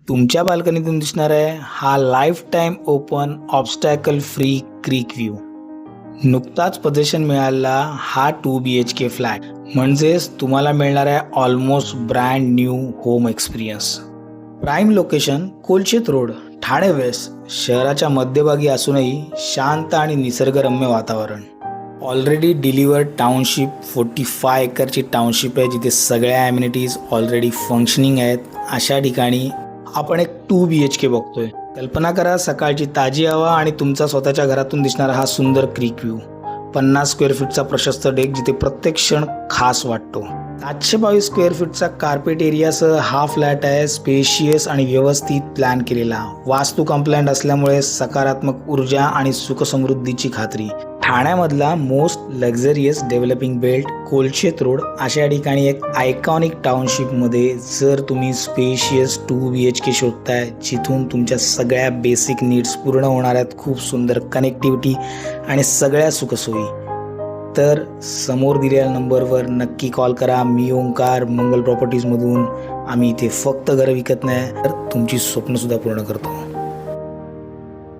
तुमच्या बाल्कनीतून दिसणार आहे हा life time open obstacle free creek view. नुकताच पोझिशन मिळाला हा 2 BHK फ्लॅट, म्हणजेच तुम्हाला मिळणार आहे almost brand new home experience. Prime location Kolshet road, Thane west. शहराच्या मध्यभागी असूनही शांत आणि निसर्गरम्य वातावरण. ऑलरेडी डिलिव्हर्ड टाउनशिप 45 एकरची टाउनशिप आहे, जिथे सगळ्या ॲम्युनिटीज ऑलरेडी फंक्शनिंग आहेत. अशा ठिकाणी आपण एक 2 BHK बघतोय. कल्पना करा सकाळची ताजी हवा आणि तुमचा स्वतःच्या घरातून दिसणारा हा सुंदर क्रीक व्ह्यू. 50 स्क्वेअर फीटचा प्रशस्त डेक, जिथे प्रत्येक क्षण खास वाटतो. 722 स्क्वेअर फीटचा कार्पेट एरियासह हा फ्लॅट आहे. स्पेशियस आणि व्यवस्थित प्लॅन केलेला. वास्तू कंप्लायंट असल्यामुळे सकारात्मक ऊर्जा आणि सुखसमृद्धीची खात्री. ठाण्यामधला most luxurious developing belt Kolshet road अशा ठिकाणी एक आयकॉनिक टाउनशिपमध्ये जर तुम्ही स्पेशियस 2 BHK शोधताय, जिथून तुमच्या सगळ्या बेसिक नीड्स पूर्ण होणार आहेत, खूप सुंदर कनेक्टिव्हिटी आणि सगळ्या सुखसोयी, तर समोर दिलेल्या नंबरवर नक्की कॉल करा. मी ओंकार, मंगल प्रॉपर्टीजमधून. आम्ही इथे फक्त घरं विकत नाही, तर तुमची स्वप्नसुद्धा पूर्ण करतो.